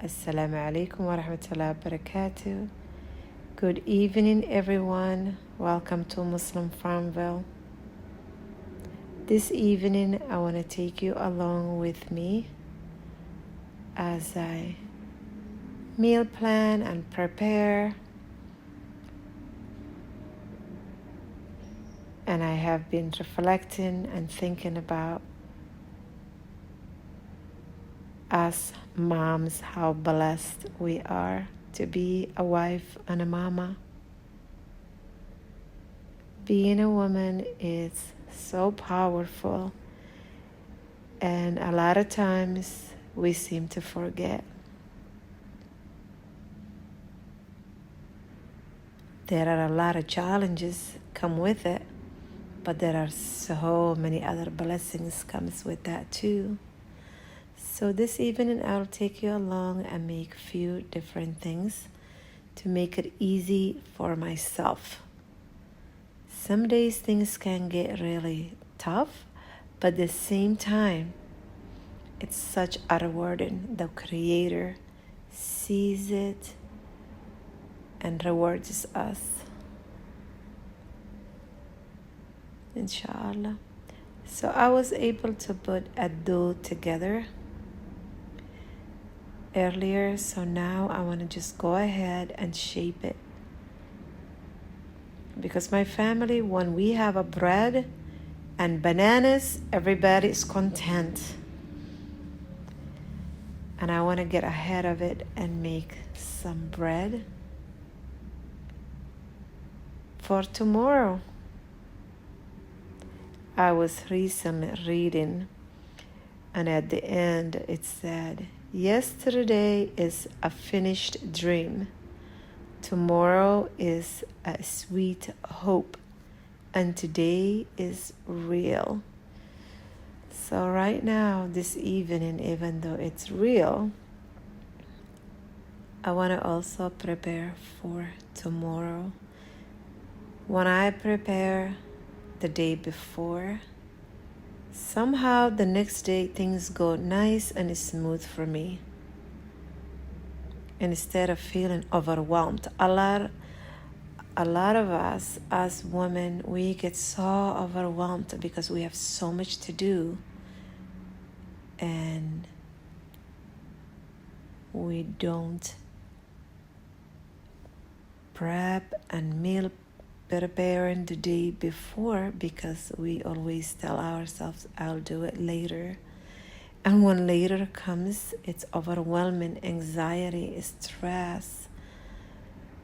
Assalamu alaikum wa rahmatullahi wa barakatuh. Good evening, everyone. Welcome to Muslim Farmville. This evening, I want to take you along with me as I meal plan and prepare. And I have been reflecting and thinking about us moms, how blessed we are to be a wife and a mama. Being a woman is so powerful, and a lot of times we seem to forget. There are a lot of challenges come with it, but there are so many other blessings comes with that too. So this evening I'll take you along and make a few different things to make it easy for myself. Some days things can get really tough, but at the same time, it's such a rewarding. The Creator sees it and rewards us. Inshallah. So I was able to put a dough together earlier, so now I want to just go ahead and shape it. Because my family, when we have a bread and bananas, everybody is content. And I want to get ahead of it and make some bread for tomorrow. I was recently reading, and at the end it said, yesterday is a finished dream. Tomorrow is a sweet hope. And today is real. So right now, this evening, even though it's real, I want to also prepare for tomorrow. When I prepare the day before, somehow the next day things go nice and smooth for me. Instead of feeling overwhelmed, a lot of us as women, we get so overwhelmed because we have so much to do, and we don't prep and meal preparing the day before because we always tell ourselves, I'll do it later. And when later comes, it's overwhelming, anxiety, stress.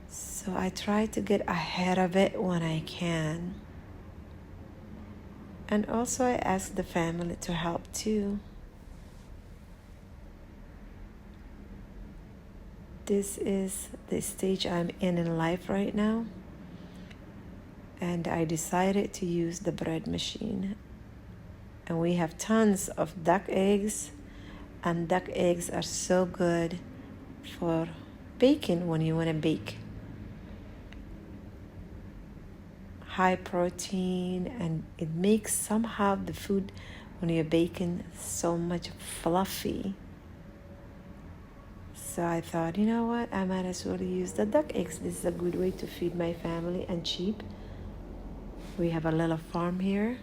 So I try to get ahead of it when I can. And also I ask the family to help too. This is the stage I'm in life right now. And I decided to use the bread machine. And we have tons of duck eggs. And duck eggs are so good for baking when you want to bake. High protein, and it makes somehow the food when you're baking so much fluffy. So I thought, you know what, I might as well use the duck eggs. This is a good way to feed my family and cheap. We have a little farm here.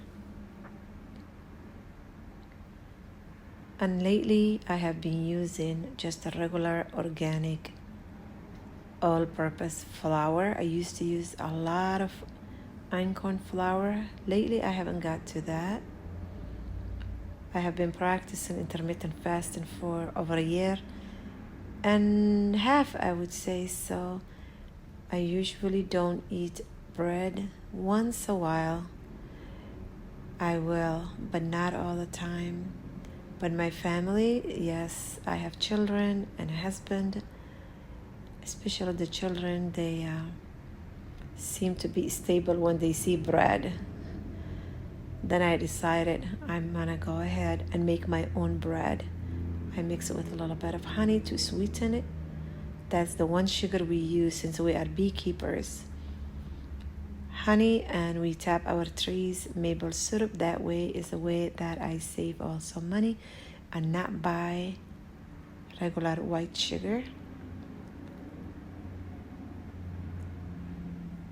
And lately I have been using just a regular organic all-purpose flour. I used to use a lot of einkorn flour. Lately I haven't got to that. I have been practicing intermittent fasting for over a year and half, I would say. So I usually don't eat bread. Once a while I will, but not all the time. But my family, yes, I have children and a husband. Especially the children, they seem to be stable when they see bread. Then I decided I'm gonna go ahead and make my own bread. I mix it with a little bit of honey to sweeten it. That's the one sugar we use since we are beekeepers. Honey, and we tap our trees. Maple syrup, that way is a way that I save also money and not buy regular white sugar.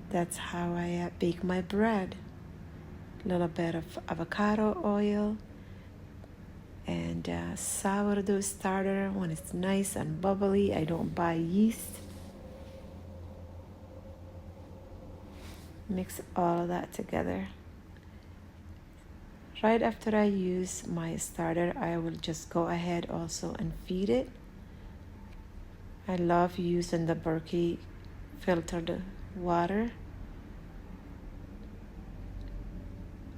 That's how I bake my bread. A little bit of avocado oil and sourdough starter. When it's nice and bubbly, I don't buy yeast. Mix all of that together. Right after I use my starter, I will just go ahead also and feed it. I love using the Berkey filtered water.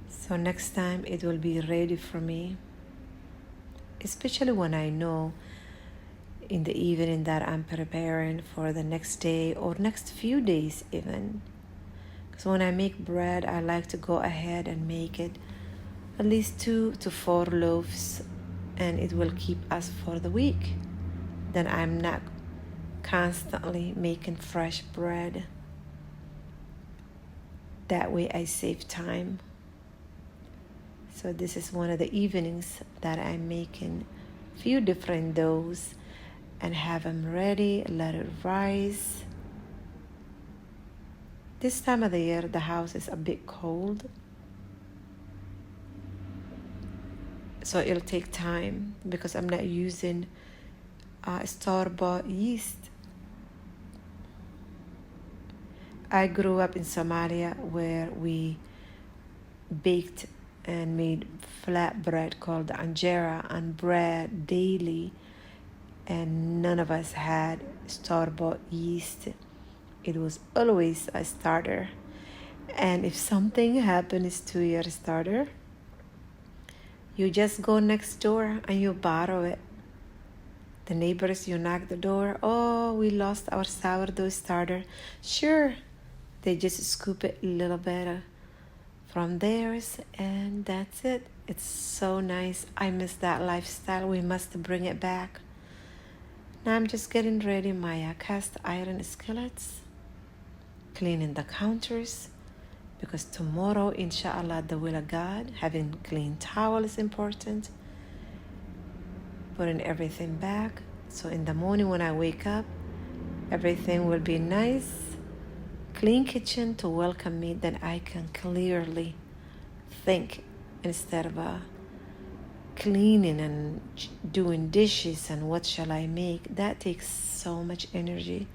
So next time it will be ready for me, especially when I know in the evening that I'm preparing for the next day or next few days even. Because when I make bread, I like to go ahead and make it at least 2 to 4 loaves, and it will keep us for the week. Then I'm not constantly making fresh bread. That way I save time. So this is one of the evenings that I'm making a few different doughs and have them ready, let it rise. This time of the year, the house is a bit cold, so it'll take time because I'm not using store-bought yeast. I grew up in Somalia where we baked and made flatbread called anjera and bread daily, and none of us had store-bought yeast. It was always a starter, and if something happens to your starter, you just go next door and you borrow it. The neighbors, you knock the door, oh, we lost our sourdough starter. Sure, they just scoop it a little bit from theirs, and that's it. It's so nice. I miss that lifestyle. We must bring it back. Now I'm just getting ready my cast iron skillets, cleaning the counters, because tomorrow, inshallah, the will of God, having clean towel is important. Putting everything back, so in the morning when I wake up, everything will be nice. Clean kitchen to welcome me, then I can clearly think instead of cleaning and doing dishes and what shall I make. That takes so much energy.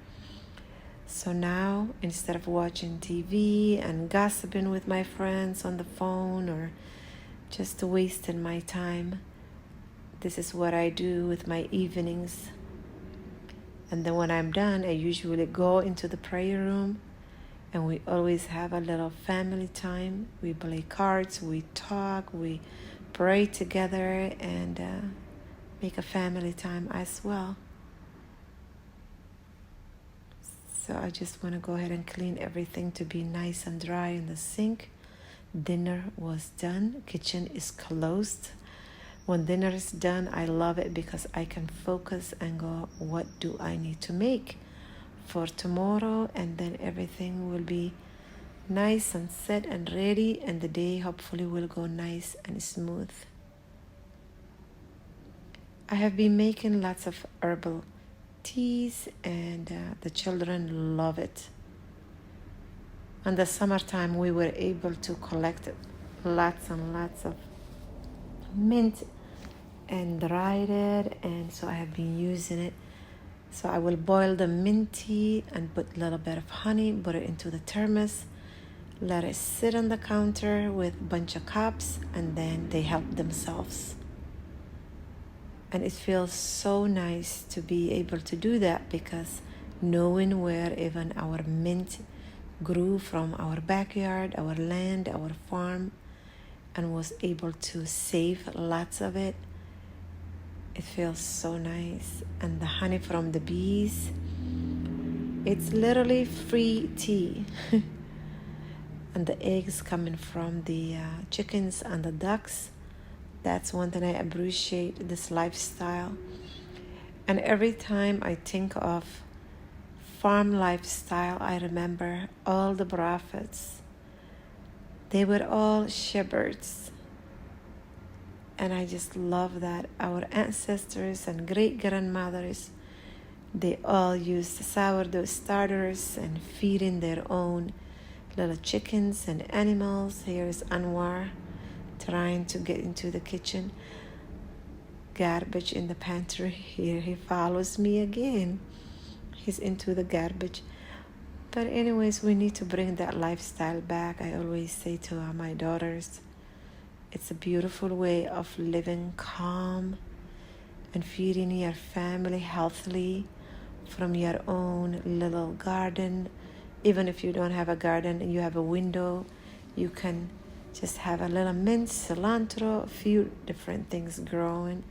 So now, instead of watching TV and gossiping with my friends on the phone or just wasting my time, this is what I do with my evenings. And then when I'm done, I usually go into the prayer room, and we always have a little family time. We play cards, we talk, we pray together, and make a family time as well. So I just want to go ahead and clean everything to be nice and dry in the sink. Dinner was done. Kitchen is closed. When dinner is done, I love it because I can focus and go, what do I need to make for tomorrow? And then everything will be nice and set and ready, and the day hopefully will go nice and smooth. I have been making lots of herbal teas, and the children love it. In the summertime, we were able to collect lots and lots of mint and dried it, and so I have been using it. So I will boil the mint tea and put a little bit of honey, put it into the thermos, let it sit on the counter with a bunch of cups, and then they help themselves. And it feels so nice to be able to do that, because knowing where even our mint grew from our backyard, our land, our farm, and was able to save lots of it, it feels so nice. And the honey from the bees, it's literally free tea. And the eggs coming from the chickens and the ducks, that's one thing I appreciate, this lifestyle. And every time I think of farm lifestyle, I remember all the prophets. They were all shepherds. And I just love that our ancestors and great-grandmothers, they all used sourdough starters and feeding their own little chickens and animals. Here's Anwar trying to get into the kitchen. Garbage in the pantry. Here he follows me again. He's into the garbage. But anyways, we need to bring that lifestyle back. I always say to my daughters, it's a beautiful way of living calm and feeding your family healthily from your own little garden. Even if you don't have a garden and you have a window, you can just have a little mint, cilantro, a few different things growing.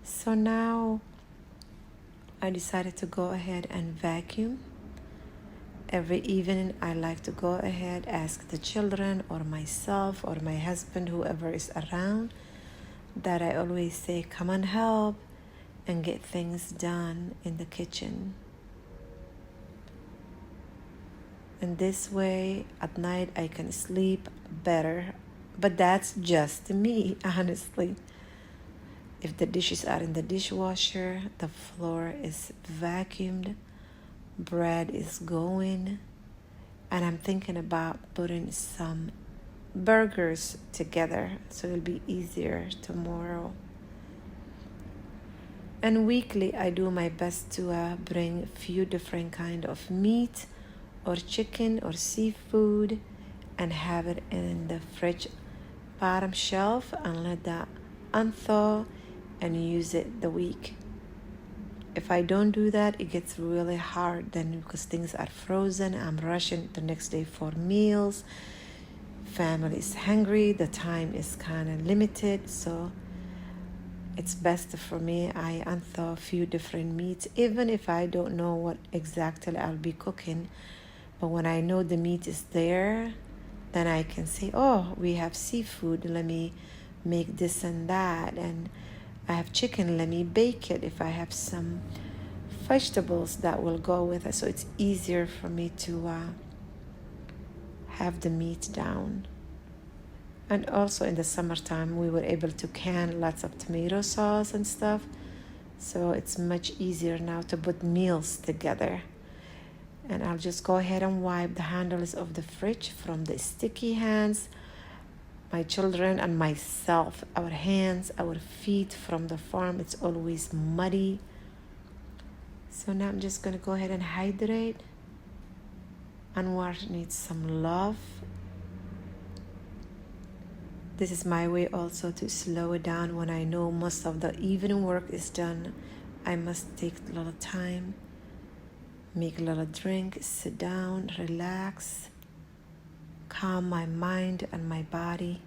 So now I decided to go ahead and vacuum. Every evening I like to go ahead, ask the children or myself or my husband, whoever is around, that I always say, come and help and get things done in the kitchen. And this way at night I can sleep better. But that's just me, honestly. If the dishes are in the dishwasher, the floor is vacuumed, bread is going, and I'm thinking about putting some burgers together so it'll be easier tomorrow. And weekly I do my best to bring a few different kind of meat or chicken or seafood and have it in the fridge bottom shelf and let that unthaw and use it the week. If I don't do that, it gets really hard then because things are frozen. I'm rushing the next day for meals. Family is hungry. The time is kind of limited. So it's best for me. I unthaw a few different meats, even if I don't know what exactly I'll be cooking. But when I know the meat is there, then I can say, oh, we have seafood. Let me make this and that. And I have chicken, let me bake it if I have some vegetables that will go with it. So it's easier for me to have the meat down. And also in the summertime, we were able to can lots of tomato sauce and stuff. So it's much easier now to put meals together. And I'll just go ahead and wipe the handles of the fridge from the sticky hands. My children and myself, our hands, our feet from the farm, it's always muddy. So now I'm just going to go ahead and hydrate. Anwar needs some love. This is my way also to slow it down. When I know most of the evening work is done, I must take a little time, make a little drink, sit down, relax, calm my mind and my body.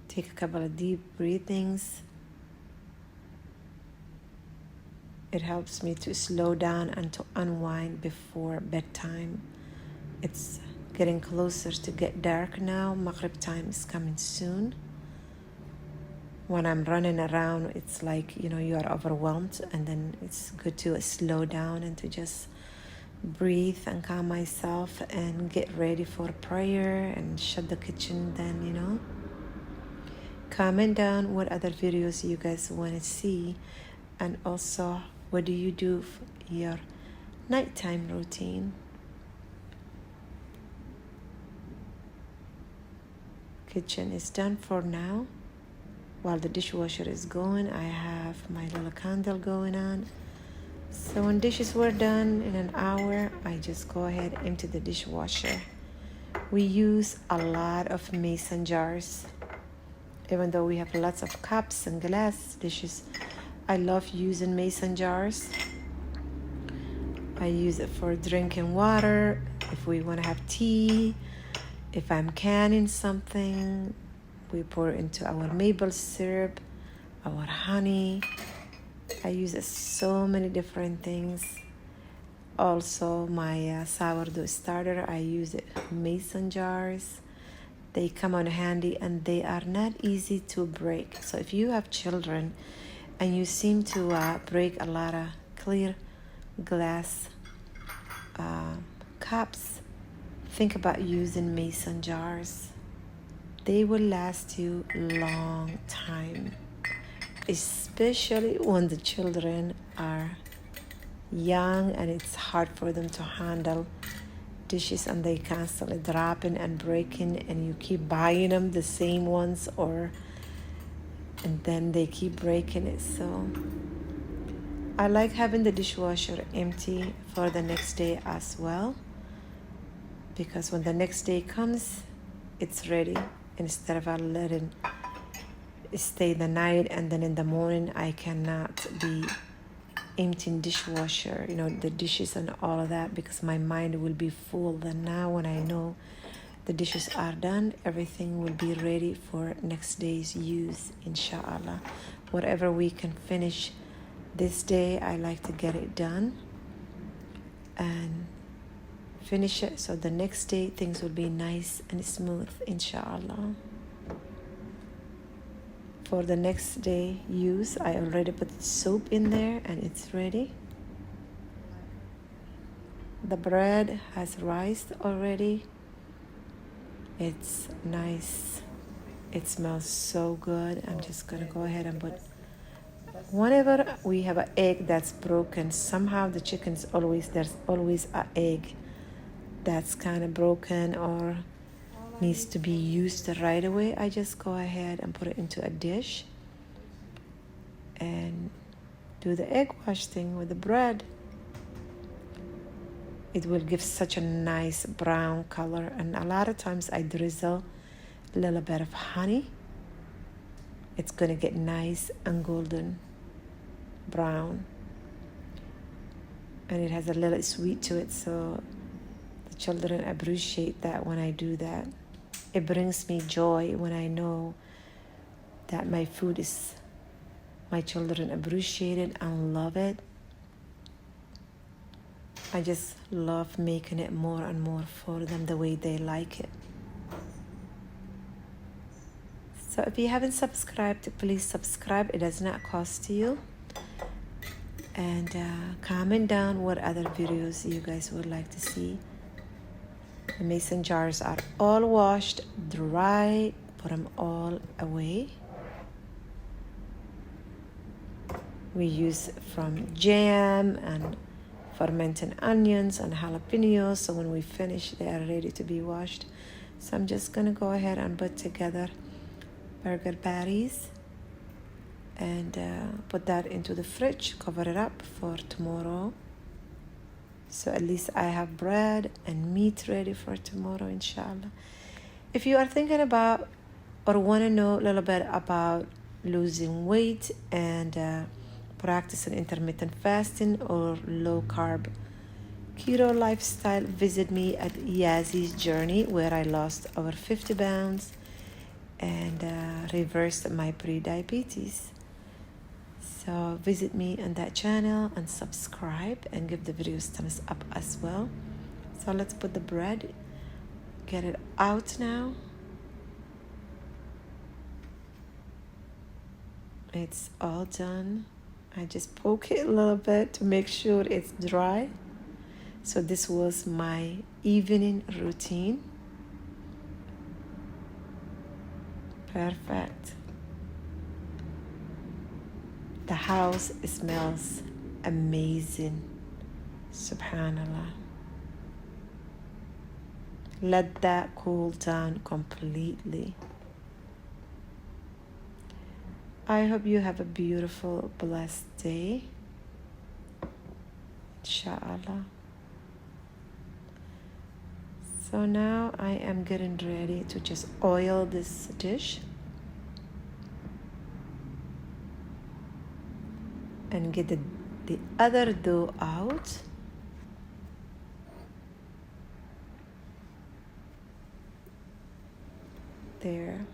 Take a couple of deep breathings. It helps me to slow down and to unwind before bedtime. It's getting closer to get dark now. Maghrib time is coming soon. When I'm running around, it's like, you are overwhelmed, and then it's good to slow down and to just breathe and calm myself and get ready for prayer and shut the kitchen then. Comment down what other videos you guys want to see, and also what do you do for your nighttime routine. Kitchen is done for now. While the dishwasher is going, I have my little candle going on. So when dishes were done in an hour, I just go ahead empty the dishwasher. We use a lot of mason jars. Even though we have lots of cups and glass dishes, I love using mason jars. I use it for drinking water, if we want to have tea, if I'm canning something, we pour into our maple syrup, our honey. I use so many different things. Also, my sourdough starter, I use it mason jars. They come on handy and they are not easy to break. So if you have children and you seem to break a lot of clear glass cups, think about using mason jars. They will last you long time, especially when the children are young and it's hard for them to handle dishes and they constantly dropping and breaking, and you keep buying them the same ones, and then they keep breaking it. So I like having the dishwasher empty for the next day as well, because when the next day comes, it's ready, instead of letting it stay the night and then in the morning I cannot be emptying dishwasher, the dishes and all of that, because my mind will be full. Then now when I know the dishes are done, everything will be ready for next day's use, inshallah. Whatever we can finish this day, I like to get it done and finish it, so the next day things will be nice and smooth, inshallah. For the next day use, I already put soap in there and it's ready. The bread has rised already. It's nice. It smells so good. I'm just gonna go ahead and put, whenever we have an egg that's broken, somehow the chicken's there's always an egg that's kind of broken or needs to be used right away. I just go ahead and put it into a dish and do the egg wash thing with the bread. It will give such a nice brown color, and a lot of times I drizzle a little bit of honey. It's gonna get nice and golden brown, and it has a little sweet to it, so the children appreciate that when I do that. It brings me joy when I know that my children appreciate it and love it. I just love making it more and more for them the way they like it. So if you haven't subscribed, please subscribe. It does not cost you. And comment down what other videos you guys would like to see. The mason jars are all washed, dry, put them all away. We use from jam and fermented onions and jalapenos, so when we finish they are ready to be washed. So I'm just gonna go ahead and put together burger patties and put that into the fridge, cover it up for tomorrow. So at least I have bread and meat ready for tomorrow, inshallah. If you are thinking about or want to know a little bit about losing weight and practicing intermittent fasting or low carb keto lifestyle, visit me at Yazi's Journey, where I lost over 50 pounds and reversed my pre-diabetes. So visit me on that channel and subscribe and give the videos thumbs up as well. So let's put the bread, get it out now. It's all done. I just poke it a little bit to make sure it's dry. So this was my evening routine. Perfect. The house smells amazing. Subhanallah. Let that cool down completely. I hope you have a beautiful, blessed day. Inshallah. So now I am getting ready to just oil this dish and get the other dough out. There.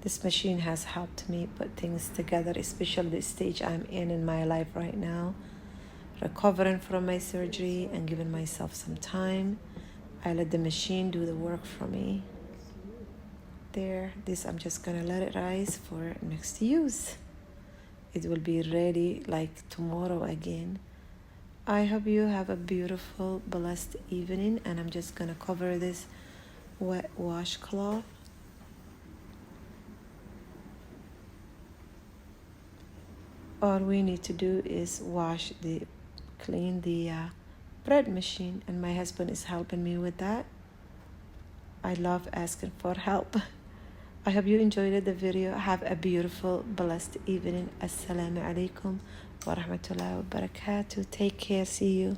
This machine has helped me put things together, especially the stage I'm in my life right now. Recovering from my surgery and giving myself some time. I let the machine do the work for me. There, this I'm just gonna let it rise for next use. It will be ready like tomorrow again. I hope you have a beautiful, blessed evening, and I'm just gonna cover this wet washcloth. All we need to do is clean the bread machine, and my husband is helping me with that. I love asking for help. I hope you enjoyed the video. Have a beautiful, blessed evening. Assalamu alaikum wa rahmatullahi wa barakatuh. Take care. See you.